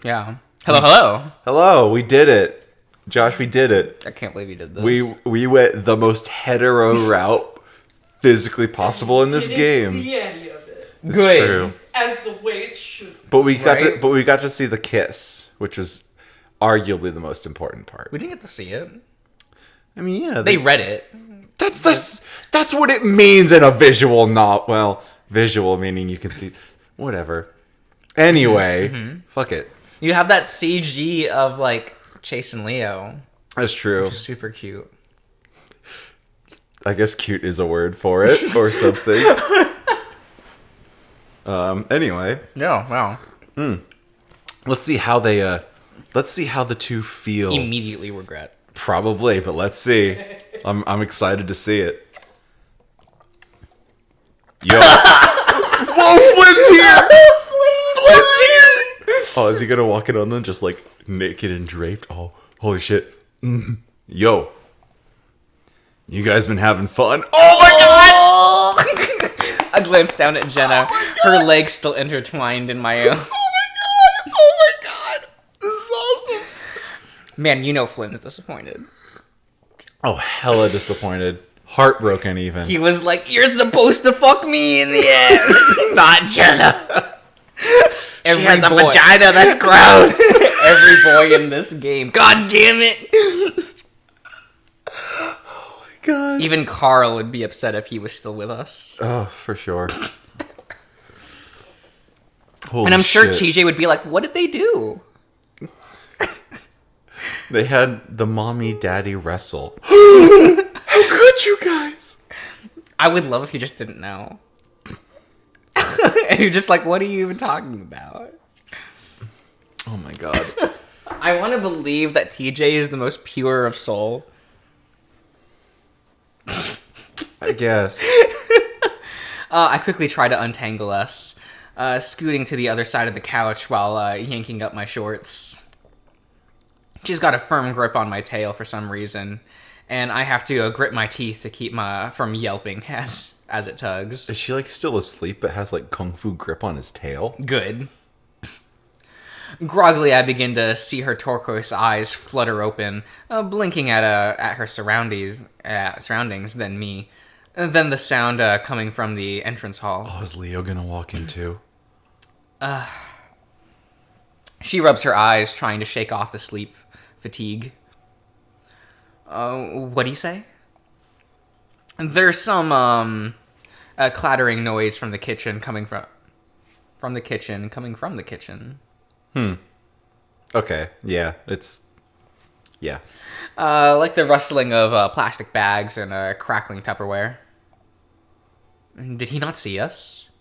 Yeah. Hello. Hello, we did it. Josh, we did it. I can't believe you did this. We went the most hetero route physically possible in this game. Didn't see any of it. It's Good. true. As the way it should. But we got Right? to see the kiss, which was arguably the most important part. We didn't get to see it. I mean, yeah, They read it. that's what it means in a visual novel. Well, visual meaning you can see whatever. Anyway, fuck it. You have that CG of like Chase and Leo. That's true. Super cute. I guess cute is a word for it or something. Anyway, Yeah, wow. let's see how the two feel. Immediately regret. Probably, but let's see. I'm excited to see it. Yo. Whoa, Flynn's here! Flynn's here! Oh, is he gonna walk in on them just like naked and draped? Oh, holy shit. Yo. You guys been having fun? Oh my god! I glanced down at Jenna. Her legs still intertwined in my own. Oh my god! This is awesome! Man, you know Flynn's disappointed. Oh, hella disappointed. Heartbroken even. He was like, "You're supposed to fuck me in the ass, not Jenna." She has a vagina, That's gross. Every boy in this game. God damn it. God. Even Carl would be upset if he was still with us. Oh, for sure. Holy And I'm sure shit. TJ would be like, "What did they do?" They had the mommy-daddy wrestle. How could you guys? I would love if he just didn't know. And you're just like, "What are you even talking about?" Oh my god. I want to believe that TJ is the most pure of soul. I guess. I quickly try to untangle us, scooting to the other side of the couch while yanking up my shorts. She's got a firm grip on my tail for some reason, and I have to grit my teeth to keep from yelping as it tugs. Is she like still asleep but has like kung fu grip on his tail? Good. Groggily, I begin to see her turquoise eyes flutter open, blinking at her surroundings than me. Then the sound coming from the entrance hall. Oh, is Leo gonna walk in too? She rubs her eyes, trying to shake off the sleep fatigue. What do you say? There's some clattering noise from the kitchen coming from the kitchen. Okay, yeah, yeah. Like the rustling of plastic bags and crackling Tupperware. Did he not see us?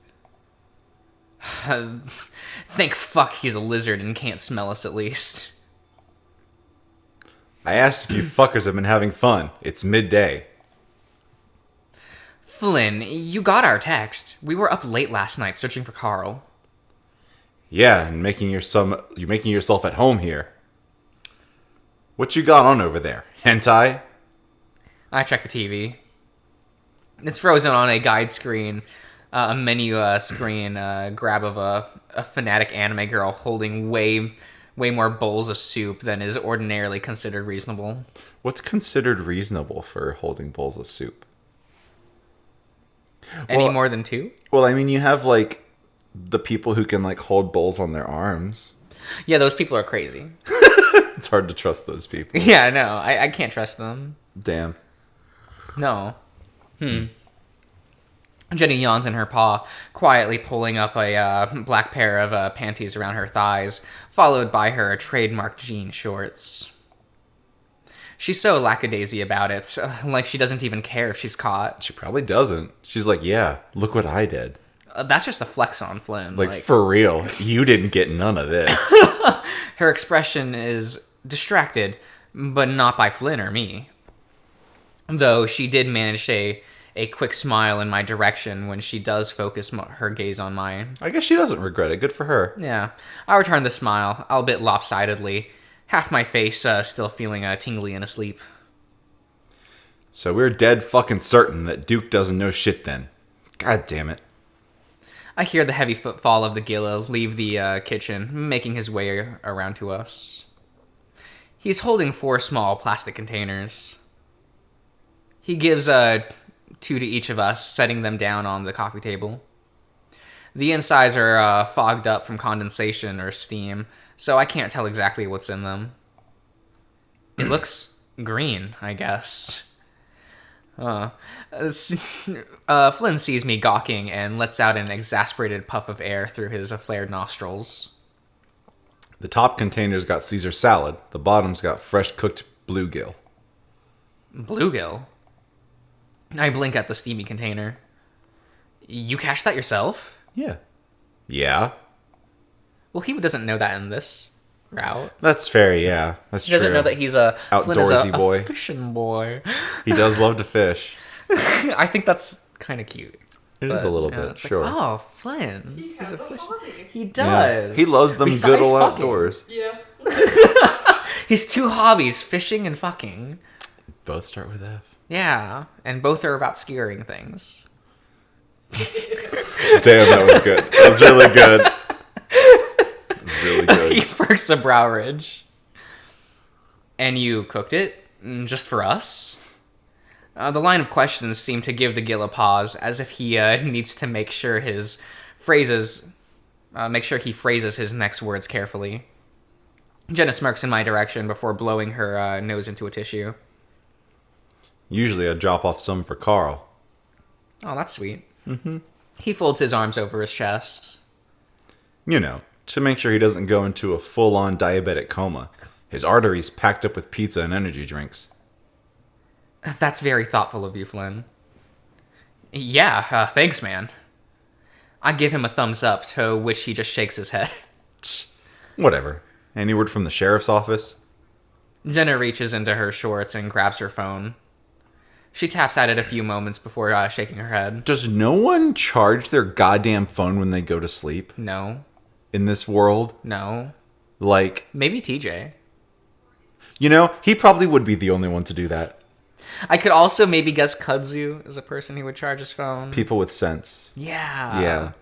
Thank fuck he's a lizard and can't smell us at least. I asked if you fuckers have been having fun. It's midday. Flynn, you got our text. We were up late last night searching for Carl. Yeah, and you're making yourself at home here. What you got on over there? Hentai? I check the TV. It's frozen on a guide screen, a menu screen, grab of a fanatic anime girl holding way more bowls of soup than is ordinarily considered reasonable. What's considered reasonable for holding bowls of soup? Any Well- more than two? Well, I mean, you have like the people who can like hold bowls on their arms. Yeah, those people are crazy. It's hard to trust those people. Yeah, no, I can't trust them. Damn. No. Jenny yawns in her paw, quietly pulling up a black pair of panties around her thighs, followed by her trademark jean shorts. She's so lackadaisy about it, like she doesn't even care if she's caught. She probably doesn't. She's like, yeah, look what I did. That's just a flex on Flynn. Like, for real, you didn't get none of this. Her expression is distracted, but not by Flynn or me. Though she did manage a quick smile in my direction when she does focus her gaze on mine. I guess she doesn't regret it. Good for her. Yeah, I return the smile, albeit lopsidedly, half my face still feeling tingly and asleep. So we're dead fucking certain that Duke doesn't know shit then. God damn it. I hear the heavy footfall of the Gila leave the kitchen, making his way around to us. He's holding 4 small plastic containers. He gives 2 to each of us, setting them down on the coffee table. The insides are fogged up from condensation or steam, so I can't tell exactly what's in them. It looks green, I guess. Flynn sees me gawking and lets out an exasperated puff of air through his flared nostrils. The top container's got Caesar salad. The bottom's got fresh cooked bluegill. Bluegill? I blink at the steamy container. You cashed that yourself? Yeah. Yeah? Well, he doesn't know that in this route. That's fair, yeah. That's He true. doesn't know that he's a Flynn is outdoorsy boy. A fishing boy. He does love to fish. I think that's kind of cute. It is a little bit, it's sure. Like, oh, Flynn. He He's has a fisher- hobby. He Yeah. does. He loves them Besides good old fucking. outdoors. Yeah. He's 2 hobbies, fishing and fucking. Both start with F. Yeah, and both are about skewering things. Damn, that was good. That was really good. That was really He good. perks a brow ridge. And you cooked it? Just for us? The line of questions seem to give the Gill a pause, as if he needs to make sure he phrases his next words carefully. Jenna smirks in my direction before blowing her nose into a tissue. Usually I'd drop off some for Carl. Oh, that's sweet. Mm-hmm. He folds his arms over his chest. You know, to make sure he doesn't go into a full-on diabetic coma. His arteries packed up with pizza and energy drinks. That's very thoughtful of you, Flynn. Yeah, thanks, man. I give him a thumbs up, to which he just shakes his head. Whatever. Any word from the sheriff's office? Jenna reaches into her shorts and grabs her phone. She taps at it a few moments before shaking her head. Does no one charge their goddamn phone when they go to sleep No. in this world? No. Like, Maybe TJ. you know, he probably would be the only one to do that. I could also maybe guess Kudzu is a person who would charge his phone. People with sense. Yeah. Yeah.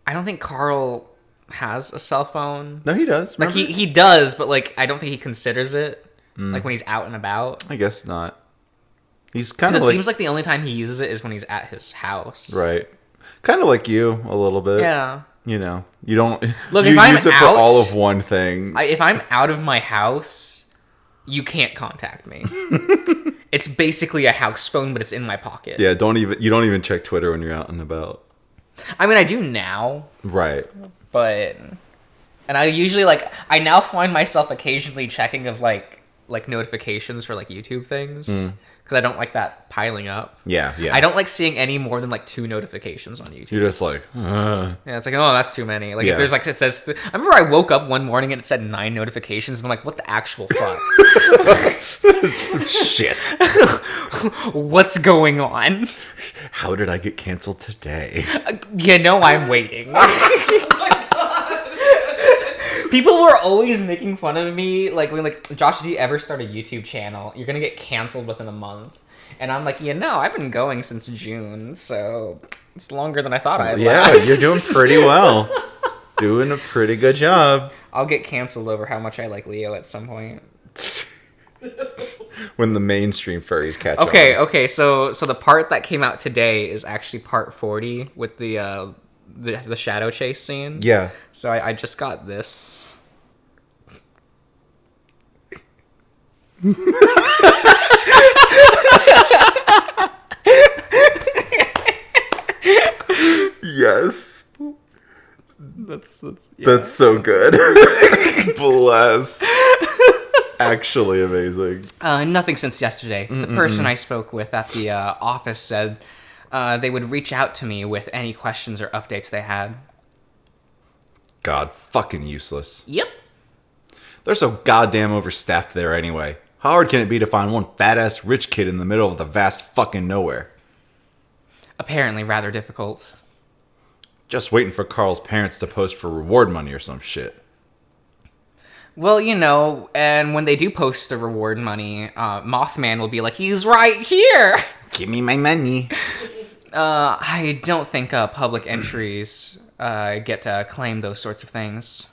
I don't think Carl has a cell phone. No, he does. Like, Remember? he does, but, like, I don't think he considers it. Like, when he's out and about. I guess not. He's kind Because of it like... seems like the only time he uses it is when he's at his house. Right. Kind of like you, a little bit. Yeah. You know, you don't... Look, you if I'm use it out- for all of one thing. If I'm out of my house, you can't contact me. It's basically a house phone, but it's in my pocket. Yeah, you don't even check Twitter when you're out and about. I mean, I do now, Right. but... And I usually, like... I now find myself occasionally checking of, like notifications for, like, YouTube things. Because I don't like that piling up. Yeah, yeah. I don't like seeing any more than, like, 2 notifications on YouTube. You're just like, Yeah, it's like, oh, that's too many. Like, Yeah. if there's, like, it says... I remember I woke up one morning and it said 9 notifications, and I'm like, what the actual fuck? shit. What's going on? How did I get canceled today? You know I'm waiting. People were always making fun of me, like, when, like, Josh, do you ever start a YouTube channel? You're gonna get canceled within a month. And I'm like, I've been going since June, so it's longer than I thought I'd Yeah, last. you're doing pretty well. Doing a pretty good job. I'll get canceled over how much I like Leo at some point. When the mainstream furries catch on. Okay, so the part that came out today is actually part 40 with the shadow chase scene. Yeah. So I just got this. Yes. That's That's so good. Bless. Actually amazing. Nothing since yesterday. The person I spoke with at the office said they would reach out to me with any questions or updates they had. God, fucking useless. Yep. They're so goddamn overstaffed there anyway. How hard can it be to find one fat-ass rich kid in the middle of the vast fucking nowhere? Apparently rather difficult. Just waiting for Carl's parents to post for reward money or some shit. Well, and when they do post the reward money, Mothman will be like, he's right here! Give me my money. I don't think public entries get to claim those sorts of things.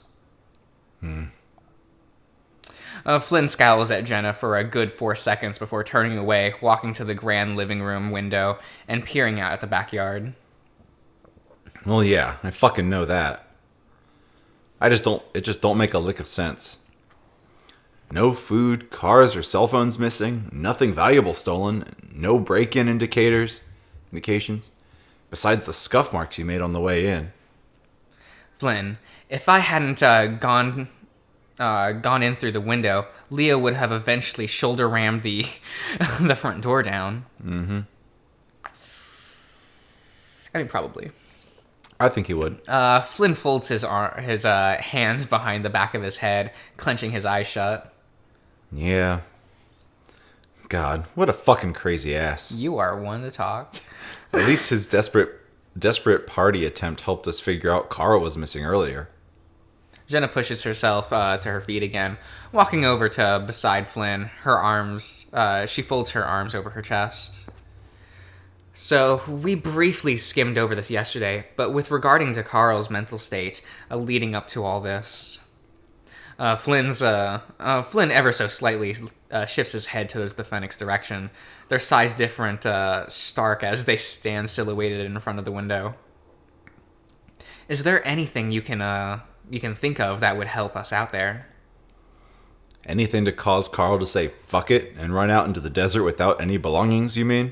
Flynn scowls at Jenna for a good 4 seconds before turning away, walking to the grand living room window and peering out at the backyard. Well, yeah, I fucking know that. It just don't make a lick of sense. No food, cars, or cell phones missing, nothing valuable stolen, no break-in indications, besides the scuff marks you made on the way in. Flynn, if I hadn't gone in through the window, Leo would have eventually shoulder rammed the the front door down. Mm-hmm. I mean, probably. I think he would. Flynn folds his hands behind the back of his head, clenching his eyes shut. Yeah. God, what a fucking crazy ass. You are one to talk. At least his desperate party attempt helped us figure out Carl was missing earlier. Jenna pushes herself to her feet again, walking over to beside Flynn. She folds her arms over her chest. So, we briefly skimmed over this yesterday, but with regarding to Carl's mental state leading up to all this, Flynn ever so slightly shifts his head towards the Fennec's direction, their size different stark as they stand silhouetted in front of the window. Is there anything you can think of that would help us out there? Anything to cause Carl to say fuck it and run out into the desert without any belongings, you mean?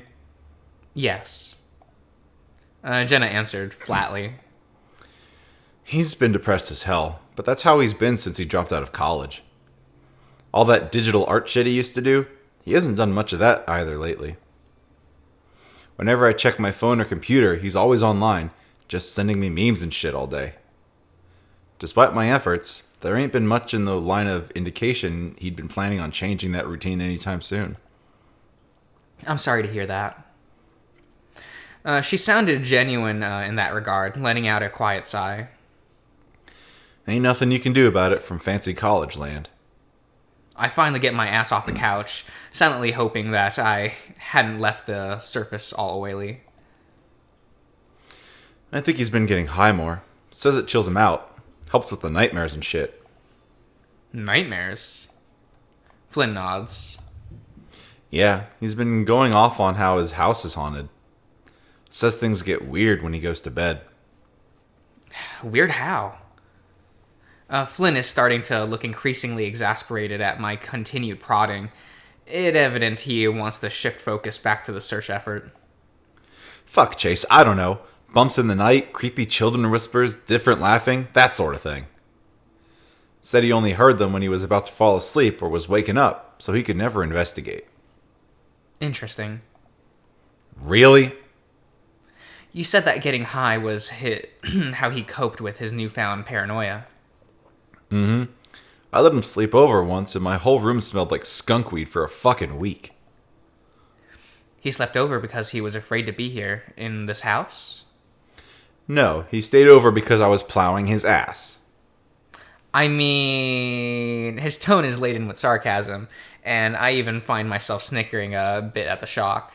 Yes. Jenna answered flatly. He's been depressed as hell, but that's how he's been since he dropped out of college. All that digital art shit he used to do, he hasn't done much of that either lately. Whenever I check my phone or computer, he's always online, just sending me memes and shit all day. Despite my efforts, there ain't been much in the line of indication he'd been planning on changing that routine anytime soon. I'm sorry to hear that. She sounded genuine in that regard, letting out a quiet sigh. Ain't nothing you can do about it from fancy college land. I finally get my ass off the couch, silently hoping that I hadn't left the surface all oily. I think he's been getting high more. Says it chills him out. Helps with the nightmares and shit. Nightmares? Flynn nods. Yeah, he's been going off on how his house is haunted. Says things get weird when he goes to bed. Weird how? Flynn is starting to look increasingly exasperated at my continued prodding. It evident he wants to shift focus back to the search effort. Fuck, Chase, I don't know. Bumps in the night, creepy children whispers, different laughing, that sort of thing. Said he only heard them when he was about to fall asleep or was waking up, so he could never investigate. Interesting. Really? You said that getting high was how he coped with his newfound paranoia. Mm-hmm. I let him sleep over once and my whole room smelled like skunkweed for a fucking week. He slept over because he was afraid to be here, in this house? No, he stayed over because I was plowing his ass. I mean, his tone is laden with sarcasm, and I even find myself snickering a bit at the shock.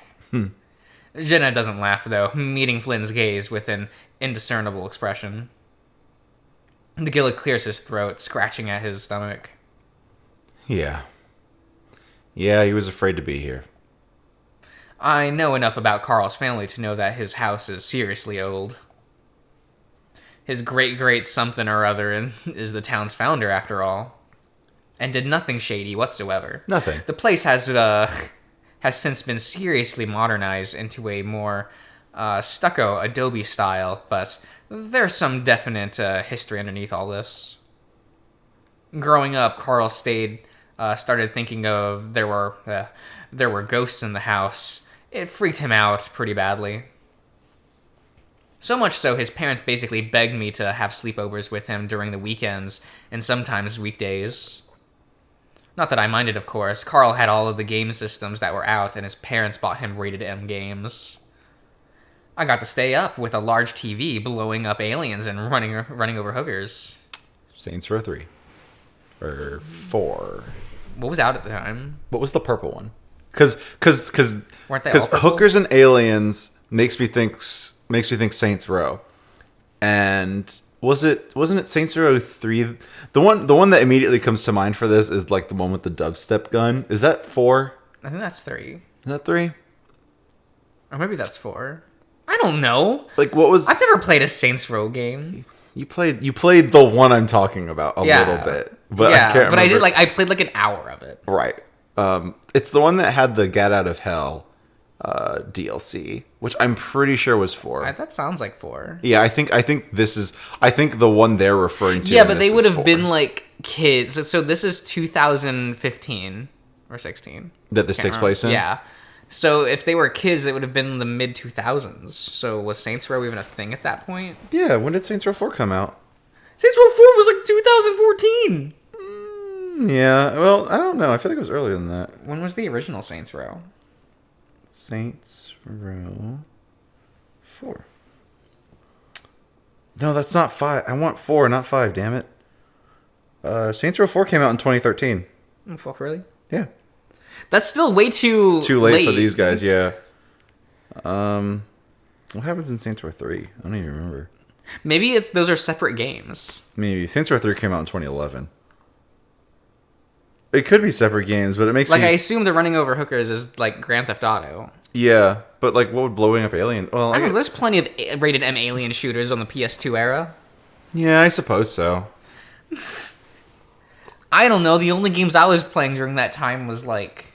Jenna doesn't laugh, though, meeting Flynn's gaze with an indiscernible expression. The Gilla clears his throat, scratching at his stomach. Yeah. Yeah, he was afraid to be here. I know enough about Carl's family to know that his house is seriously old. His great-great something or other is the town's founder, after all. And did nothing shady whatsoever. Nothing. The place has since been seriously modernized into a more stucco adobe style, but there's some definite history underneath all this. Growing up, Carl started thinking of there were ghosts in the house. It freaked him out pretty badly. So much so, his parents basically begged me to have sleepovers with him during the weekends and sometimes weekdays. Not that I minded, of course. Carl had all of the game systems that were out, and his parents bought him rated M games. I got to stay up with a large TV, blowing up aliens and running over hookers. Saints Row 3. Or 4. What was out at the time? What was the purple one? Because Weren't they all purple? hookers and aliens, makes me think Saints Row. And wasn't it Saints Row 3? The one that immediately comes to mind for this is like the one with the dubstep gun. Is that 4? I think that's 3. Is that 3? Or maybe that's 4. I don't know. Like what was I've never played a Saints Row game. You played the one I'm talking about a little bit. But I can't remember. But I played like an hour of it. Right. It's the one that had the Get Out of Hell DLC, which I'm pretty sure was 4. That sounds like 4. Yeah, I think the one they're referring to. Yeah, but they would have been like kids. So this is 2015 or 16. That this takes place in? Yeah. So if they were kids, it would have been the mid 2000s. So was Saints Row even a thing at that point? Yeah, when did Saints Row 4 come out? Saints Row 4 was like 2014. Yeah, well, I don't know. I feel like it was earlier than that. When was the original Saints Row? Saints Row 4. No, that's not 5. I want 4, not 5, damn it. Saints Row 4 came out in 2013. Oh, fuck, really? Yeah. That's still way too late for these guys, yeah. What happens in Saints Row 3? I don't even remember. Maybe those are separate games. Maybe. Saints Row 3 came out in 2011. It could be separate games, but it makes I me... assume the running over hookers is like Grand Theft Auto. Yeah, but like what would blowing up aliens... Well, I don't know, there's plenty of rated M alien shooters on the PS2 era. Yeah, I suppose so. I don't know, the only games I was playing during that time was like...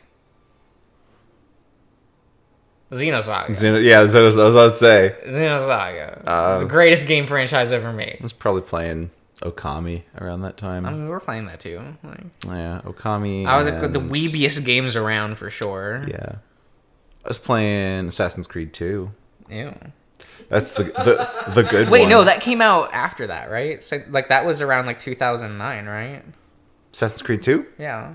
Xenosaga. I was about to say. Xenosaga. It's the greatest game franchise ever made. I was probably playing Okami around that time. I mean, we were playing that too. Like, yeah, Okami. I was the weebiest games around for sure. Yeah. I was playing Assassin's Creed 2. Ew. That's the good one. Wait, no, that came out after that, right? So, like, that was around, like, 2009, right? Assassin's Creed 2? Yeah.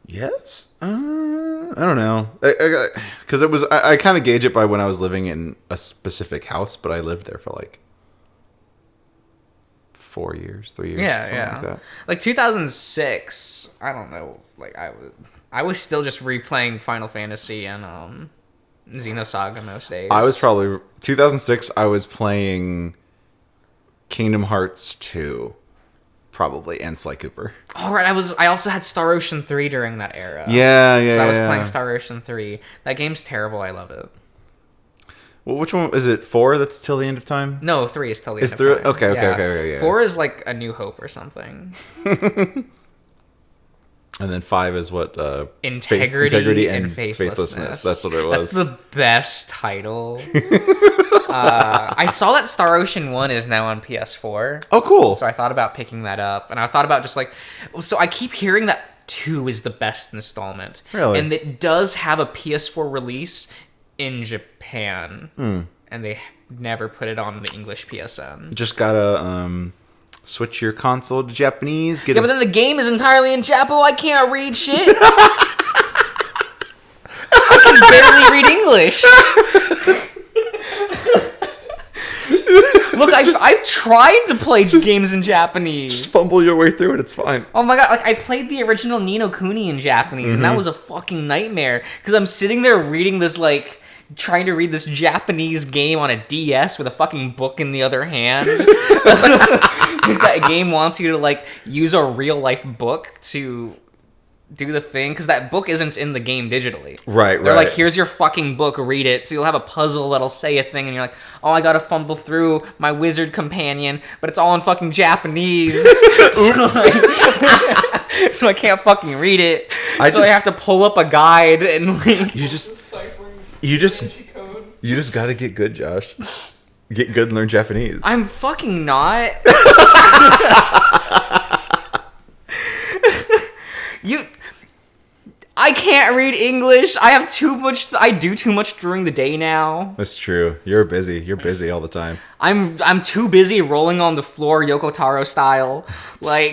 Yes? I don't know. Because I kind of gauge it by when I was living in a specific house, but I lived there for, like, 4 years, 3 years, something like that. Like, 2006, I don't know, like, I was still just replaying Final Fantasy and, Xenosaga most days. I was probably 2006. I was playing Kingdom Hearts 2, probably, and Sly Cooper. All right, I also had Star Ocean 3 during that era. Yeah. So I was playing Star Ocean 3. That game's terrible. I love it. Well, which one is it? 4? That's till the end of time. No, 3 is till the end of time. Okay. Yeah. 4 is like A New Hope or something. And then 5 is what? Integrity and faithlessness. That's what it was. That's the best title. I saw that Star Ocean 1 is now on PS4. Oh, cool. So I thought about picking that up. And I thought about just like... So I keep hearing that 2 is the best installment. Really? And it does have a PS4 release in Japan. And they never put it on the English PSN. Just gotta... switch your console to Japanese. But then the game is entirely in Japo. I can't read shit. I can barely read English. Look, I've tried to play games in Japanese. Just fumble your way through it. It's fine. Oh my god! Like I played the original Ni no Kuni in Japanese, and that was a fucking nightmare. Because I'm sitting there reading this like. Trying to read this Japanese game on a DS with a fucking book in the other hand. Because that game wants you to, like, use a real-life book to do the thing. Because that book isn't in the game digitally. Right. They're like, here's your fucking book, read it. So you'll have a puzzle that'll say a thing, and you're like, oh, I gotta fumble through my wizard companion, but it's all in fucking Japanese. So I can't fucking read it. I have to pull up a guide and, like... You just gotta get good, Josh. Get good and learn Japanese. I'm fucking not. I can't read English. I have too much. I do too much during the day now. That's true. You're busy all the time. I'm too busy rolling on the floor, Yoko Taro style. Like.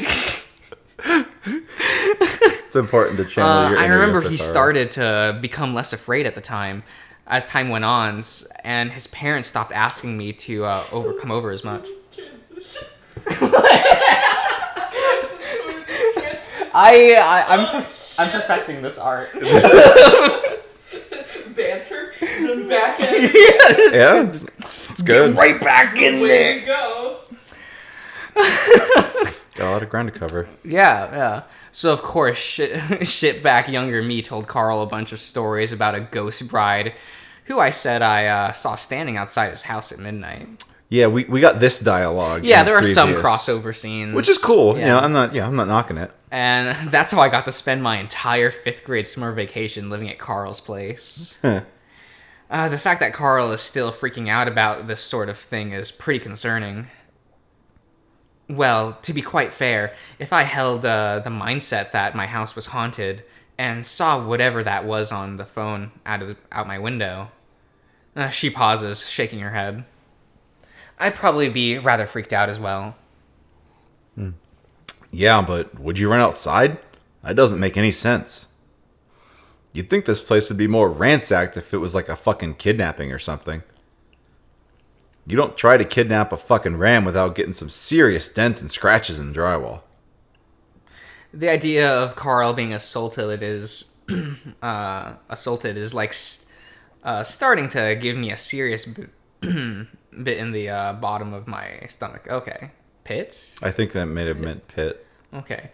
It's important to channel your I inner remember Yoko he Taro. started to become less afraid at the time as time went on, and his parents stopped asking me to come over as much. I'm perfecting this art. Banter? No. Yeah, it's good. Right back in Way there. to go. Got a lot of ground to cover. Yeah. So, of course, shitback younger me told Carl a bunch of stories about a ghost bride who I said I saw standing outside his house at midnight. Yeah, we got this dialogue. Yeah, in there are some previous, crossover scenes. which is cool. Yeah. I'm not knocking it. And that's how I got to spend my entire 5th grade summer vacation living at Carl's place. The fact that Carl is still freaking out about this sort of thing is pretty concerning. Well, to be quite fair, if I held the mindset that my house was haunted and saw whatever that was on the phone out my window... she pauses, shaking her head. I'd probably be rather freaked out as well. Yeah, but would you run outside? That doesn't make any sense. You'd think this place would be more ransacked if it was like a fucking kidnapping or something. You don't try to kidnap a fucking ram without getting some serious dents and scratches in the drywall. The idea of Carl being assaulted is like starting to give me a serious bit in the bottom of my stomach. Okay. Pit? I think that may have meant pit. Okay.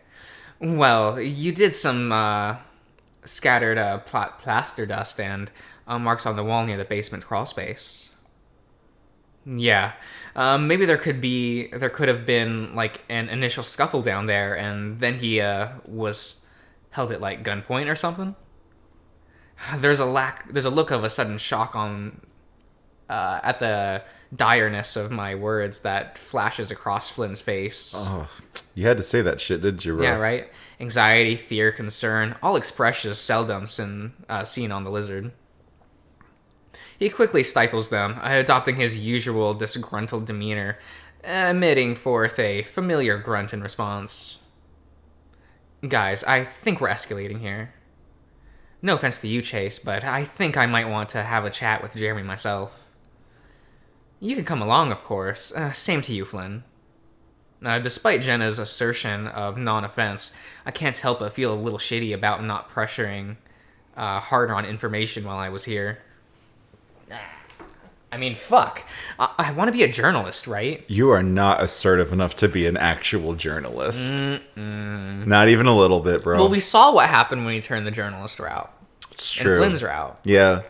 Well, you did some scattered plaster dust and marks on the wall near the basement's crawl space. Yeah. Maybe there could have been like an initial scuffle down there, and then he was held at like gunpoint or something. There's a look of a sudden shock on at the direness of my words that flashes across Flynn's face. Oh, you had to say that shit, didn't you, bro? Yeah, right? Anxiety, fear, concern, all expressions seldom seen on the lizard. He quickly stifles them, adopting his usual disgruntled demeanor, emitting forth a familiar grunt in response. Guys, I think we're escalating here. No offense to you, Chase, but I think I might want to have a chat with Jeremy myself. You can come along, of course. Same to you, Flynn. Despite Jenna's assertion of non-offense, I can't help but feel a little shitty about not pressuring harder on information while I was here. I mean, fuck. I want to be a journalist, right? You are not assertive enough to be an actual journalist. Not even a little bit, bro. Well, we saw what happened when he turned the journalist route. It's true. And Flynn's route. Yeah.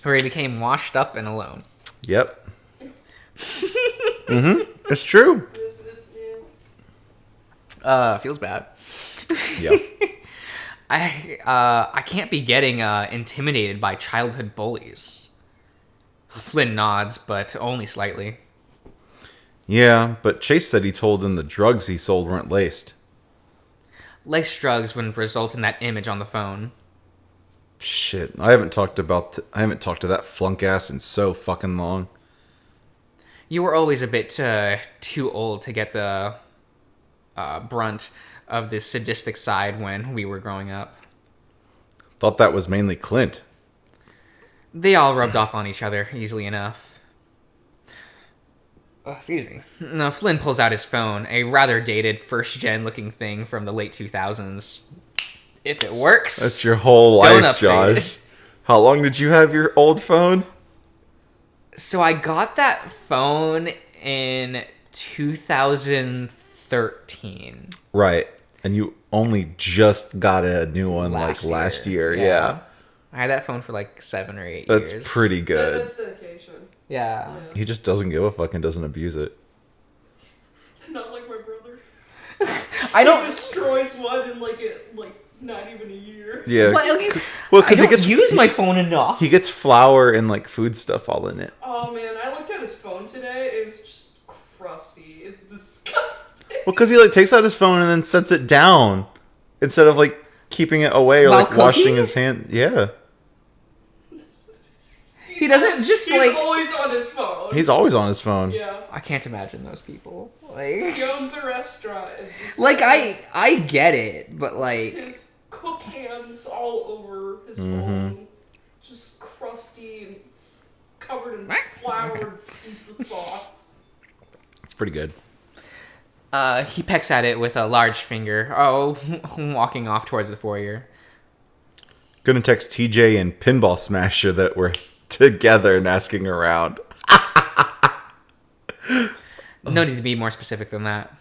Where he became washed up and alone. Yep. It's true. Is it, yeah. Feels bad. Yep. I can't be getting intimidated by childhood bullies. Flynn nods, but only slightly. Yeah, but Chase said he told them the drugs he sold weren't laced. Laced drugs wouldn't result in that image on the phone. Shit, I haven't talked to that flunk ass in so fucking long. You were always a bit too old to get the brunt of this sadistic side when we were growing up. Thought that was mainly Clint. They all rubbed off on each other easily enough. Excuse me. No, Flynn pulls out his phone, a rather dated first-gen looking thing from the late 2000s. If it works... That's your whole Don't life, upgrade. Josh. How long did you have your old phone? So I got that phone in 2013. Right. And you only just got a new one last year. Yeah. I had that phone for like 7 or 8 That's years. pretty good. That's dedication. Yeah. He just doesn't give a fuck and doesn't abuse it. Not like my brother. I don't... He destroys one in like not even a year. Yeah. Well, Well, I because he don't gets use my phone enough. he gets flour and like food stuff all in it. Oh man, I looked at his phone today. It's just crusty. It's disgusting. Well, because he like takes out his phone and then sets it down instead of like keeping it away or While like washing cooking? his hand. Yeah. He doesn't just He's like... always on his phone. He's always on his phone. Yeah. I can't imagine those people. Like... He owns a restaurant. And just Like, has I get it, but like... his cook hands all over his phone, just crusty and covered in flour pizza sauce. It's pretty good. He pecks at it with a large finger, walking off towards the foyer. Gonna text TJ and Pinball Smasher that we're together and asking around. No need to be more specific than that.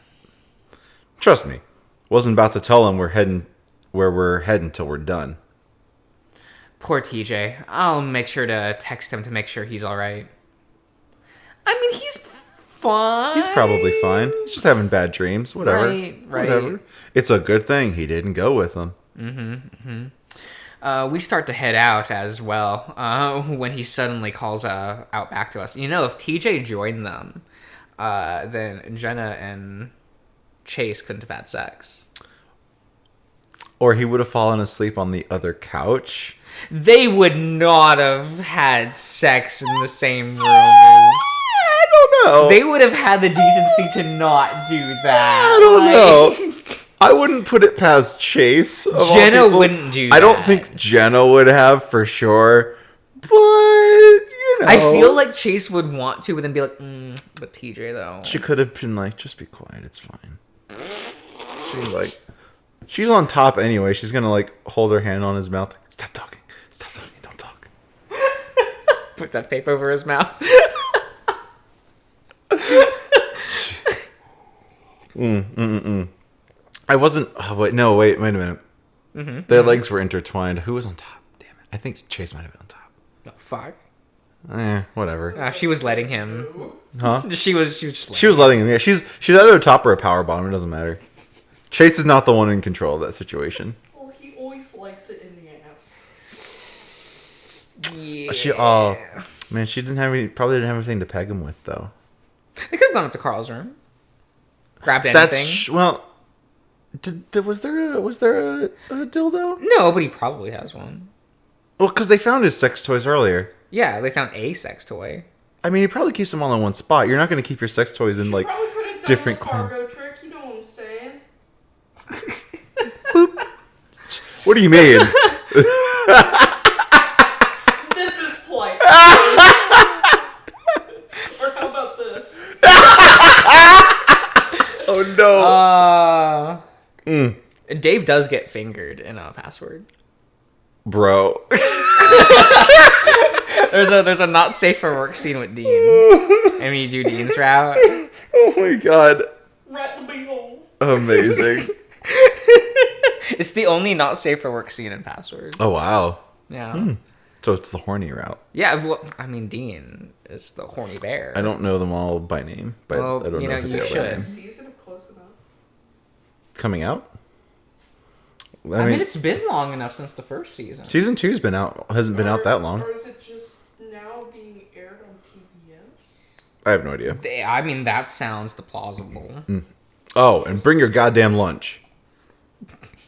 Trust me, wasn't about to tell him where we're heading till we're done. Poor TJ. I'll make sure to text him to make sure he's all right. I mean, he's fine. He's probably fine. He's just having bad dreams. Whatever. Right. Whatever. It's a good thing he didn't go with them. We start to head out as well when he suddenly calls out back to us. You know, if TJ joined them, then Jenna and Chase couldn't have had sex. Or he would have fallen asleep on the other couch. They would not have had sex in the same room as... I don't know. They would have had the decency to not do that. I don't know. I wouldn't put it past Chase. Jenna wouldn't do that. I don't think Jenna would have for sure. But, you know. I feel like Chase would want to, but then be like, but TJ though. She could have been like, just be quiet, it's fine. She's on top anyway. She's gonna like hold her hand on his mouth. Stop talking, don't talk. Put duct tape over his mouth. I wasn't. Oh, wait a minute. Their legs were intertwined. Who was on top? Damn it! I think Chase might have been on top. Oh, fuck. Whatever. She was letting him. Huh? She was just. She was letting him. Yeah, she's either a top or a power bottom. It doesn't matter. Chase is not the one in control of that situation. Well, he always likes it in the ass. Yeah. She didn't have any. Probably didn't have anything to peg him with though. They could have gone up to Carl's room. Grabbed anything. Was there a dildo? No, but he probably has one. Well, because they found his sex toys earlier. Yeah, they found a sex toy. I mean, he probably keeps them all in one spot. You're not going to keep your sex toys in like Probably could have done different the cargo trick. You know what I'm saying? What do you mean? This is polite. Or how about this? Oh no. Dave does get fingered in a password. Bro. There's a not safe for work scene with Dean. And we do Dean's route. Oh my god. Rat in the beehole. Amazing. It's the only not safe for work scene in Password. Oh wow. Yeah. So it's the horny route. Yeah, well, I mean, Dean is the horny bear. I don't know them all by name, but Well, I don't you know know, who you they are by should. name. Season of Close Enough. Coming out? I mean, it's been long enough since the first season. Season 2's been out. Hasn't been out that long. Or is it just now being aired on TBS? I have no idea. I mean, that sounds the plausible. Oh, and bring your goddamn lunch.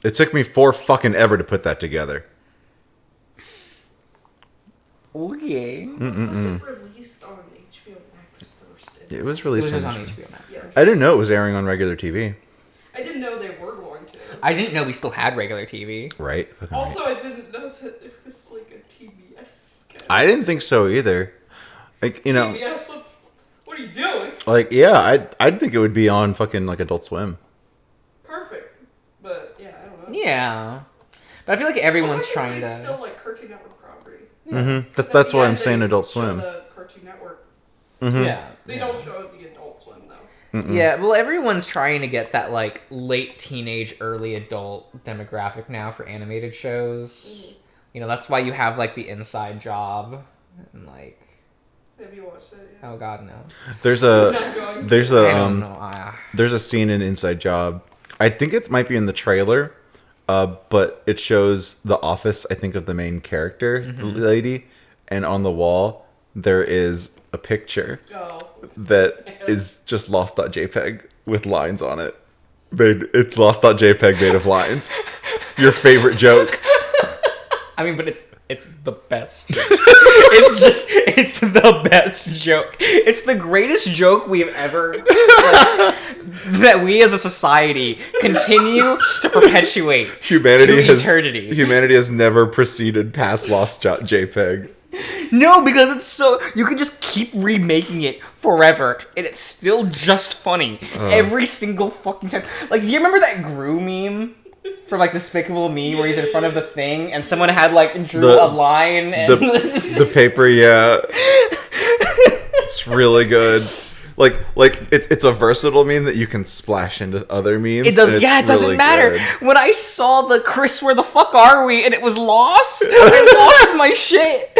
It took me 4 fucking ever to put that together. Okay. Was it released on HBO Max first? It was It released was on on HBO. HBO Max. Yeah. I didn't know it was airing on regular TV. I didn't know they were going to. I didn't know we still had regular TV. Right? Fucking right. Also, I didn't know that there was like a TBS. I didn't think so either. Like, you know, TBS, what are you doing? like, yeah, I'd think it would be on fucking, like, Adult Swim. Perfect. But, yeah, I don't know. Yeah. But I feel like everyone's Well, trying it's to... still like Cartoon Network property. Mm-hmm. At That's the why end, I'm saying they Adult show Swim. The Cartoon Network. Yeah. They don't show the Adult Swim though. Yeah, well, everyone's trying to get that, like, late teenage, early adult demographic now for animated shows. You know, that's why you have, like, the Inside Job. And, like... Have you watched it? Yeah. Oh, God, no. There's Not a going. there's I don't a know. there's a scene in Inside Job. I think it might be in the trailer, but it shows the office. I think of the main character, the lady, and on the wall there is a picture Oh. that is just lost.jpg with lines on it. It's lost.jpg made of lines. Your favorite joke. I mean, but it's the best. it's the best joke. It's the greatest joke we've ever that we as a society continue to perpetuate Humanity to has eternity. Humanity has never proceeded past lost.jpg. No, because it's so you can just keep remaking it forever, and it's still just funny every single fucking time. Like, you remember that Gru meme? from like Despicable Me, where he's in front of the thing, and someone had like drew The- a line and The paper, yeah. It's really good. Like it's a versatile meme that you can splash into other memes. it does. and Yeah, it it's doesn't really matter. good. When I saw the Chris, where the fuck are we? And it was lost. I lost my shit.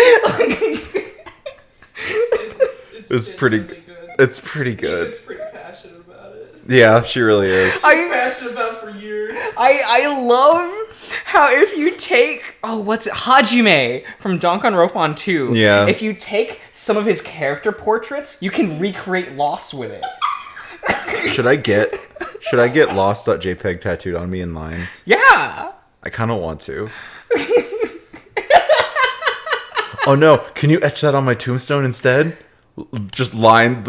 It's pretty. genuinely good. It's pretty He good. was pretty passionate about it. Yeah, she really is. Been passionate about it for years. I love how if you take what's it, Hajime from Danganronpa 2. Yeah. If you take some of his character portraits, you can recreate Lost with it. Should I get lost.jpg tattooed on me in lines? Yeah. I kind of want to. Oh no! Can you etch that on my tombstone instead? Just lines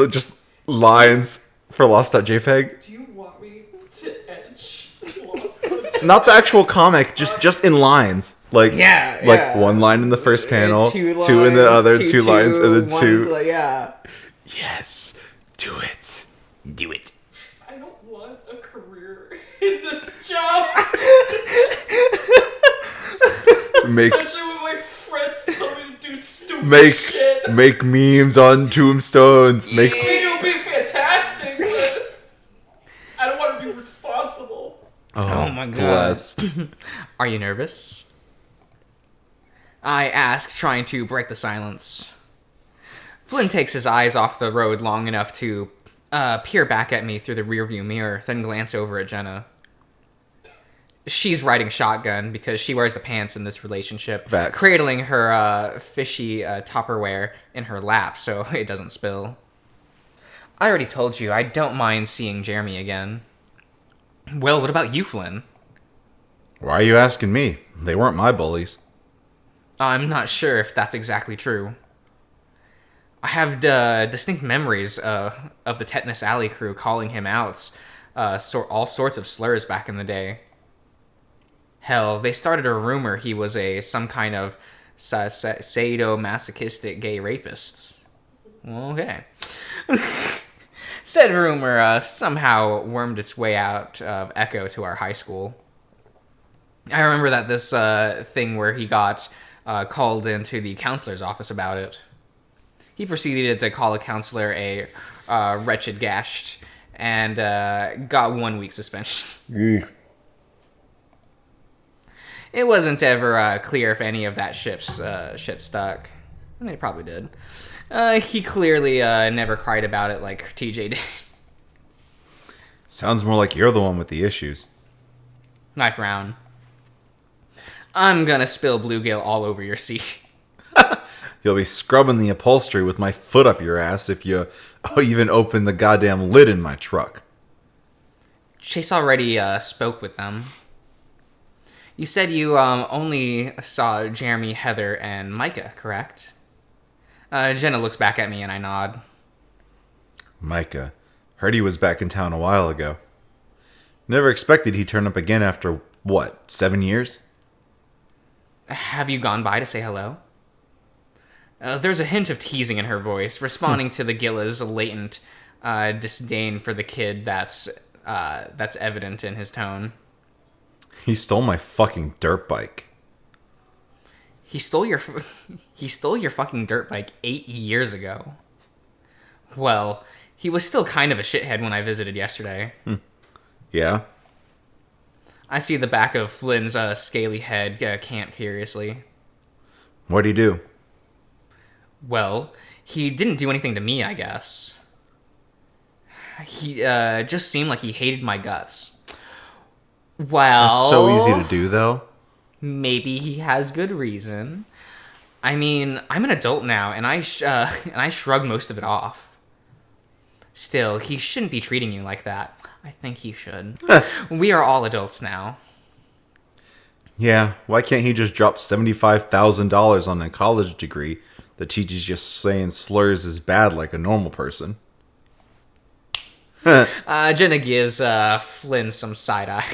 for lost.jpg. Do you want me to etch Lost? Not the actual comic, just in lines. Like Yeah. one line in the first panel, Two in the lines, other, two lines, and then one's two. like, yeah. Yes, do it. I don't want a career in this job. Make Especially when my friends tell me to do stupid shit. make memes on tombstones. I think it would be fantastic, but I don't want to be responsible. Oh my God. Blessed. Are you nervous? I ask, trying to break the silence. Flynn takes his eyes off the road long enough to peer back at me through the rearview mirror, then glance over at Jenna. She's riding shotgun because she wears the pants in this relationship, Facts. cradling her fishy Tupperware in her lap so it doesn't spill. I already told you, I don't mind seeing Jeremy again. Well, what about you, Flynn? Why are you asking me? They weren't my bullies. I'm not sure if that's exactly true. I have distinct memories of the Tetanus Alley crew calling him out all sorts of slurs back in the day. Hell, they started a rumor he was some kind of sadomasochistic gay rapist. Okay. Said rumor somehow wormed its way out of Echo to our high school. I remember that this thing where he got called into the counselor's office about it. He proceeded to call a counselor a wretched gashed and got 1 week suspension. It wasn't ever clear if any of that shit stuck. I mean, it probably did. He clearly never cried about it like TJ did. Sounds more like you're the one with the issues. I frown. I'm gonna spill bluegill all over your seat. You'll be scrubbing the upholstery with my foot up your ass if you even open the goddamn lid in my truck. Chase already spoke with them. You said you only saw Jeremy, Heather, and Micah, correct? Jenna looks back at me and I nod. Micah. Heard he was back in town a while ago. Never expected he'd turn up again after, 7 years? Have you gone by to say hello? There's a hint of teasing in her voice, responding to the Gilla's latent disdain for the kid that's evident in his tone. He stole my fucking dirt bike. He stole your fucking dirt bike 8 years ago. Well, he was still kind of a shithead when I visited yesterday. Yeah? I see the back of Flynn's scaly head cant curiously. What'd he do? Well, he didn't do anything to me, I guess. He just seemed like he hated my guts. Well, That's so easy to do, though. maybe he has good reason. I mean, I'm an adult now, and I shrug most of it off. Still, he shouldn't be treating you like that. I think he should. We are all adults now. Yeah, why can't he just drop $75,000 on a college degree that teaches you saying slurs is bad like a normal person? Jenna gives Flynn some side-eye.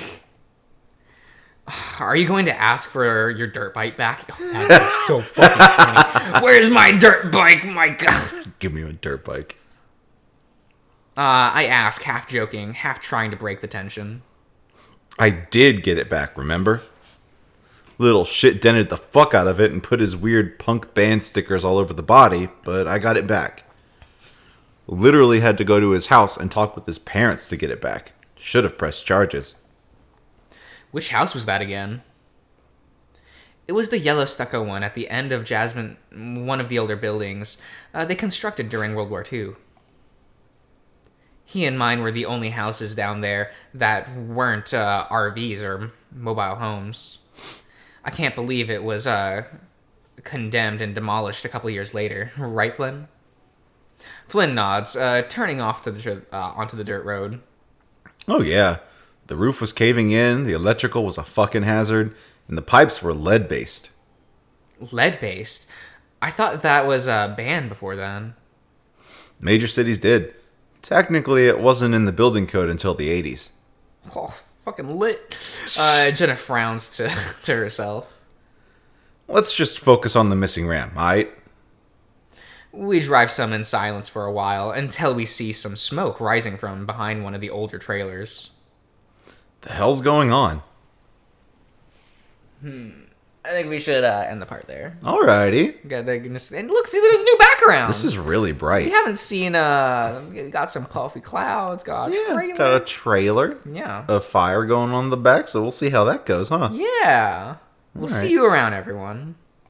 Are you going to ask for your dirt bike back? Oh, that is so fucking funny. Where's my dirt bike? My God. Give me a dirt bike. I ask, half joking, half trying to break the tension. I did get it back, remember? Little shit dented the fuck out of it and put his weird punk band stickers all over the body, but I got it back. Literally had to go to his house and talk with his parents to get it back. Should have pressed charges. Which house was that again? It was the yellow stucco one at the end of Jasmine, one of the older buildings they constructed during World War II. He and mine were the only houses down there that weren't RVs or mobile homes. I can't believe it was condemned and demolished a couple years later. Right, Flynn? Flynn nods, turning off to onto the dirt road. Oh yeah. The roof was caving in, the electrical was a fucking hazard, and the pipes were lead-based. Lead-based? I thought that was banned before then. Major cities did. Technically, it wasn't in the building code until the 80s. Oh, fucking lit. Jenna frowns to herself. Let's just focus on the missing ram, alright? We drive some in silence for a while until we see some smoke rising from behind one of the older trailers. The hell's going on? I think we should end the part there. Alrighty. And look, see, there's a new background. This is really bright. We haven't seen, got some puffy clouds, got a trailer. Got a trailer. Yeah. A fire going on in the back, so we'll see how that goes, huh? Yeah. We'll see you around, everyone.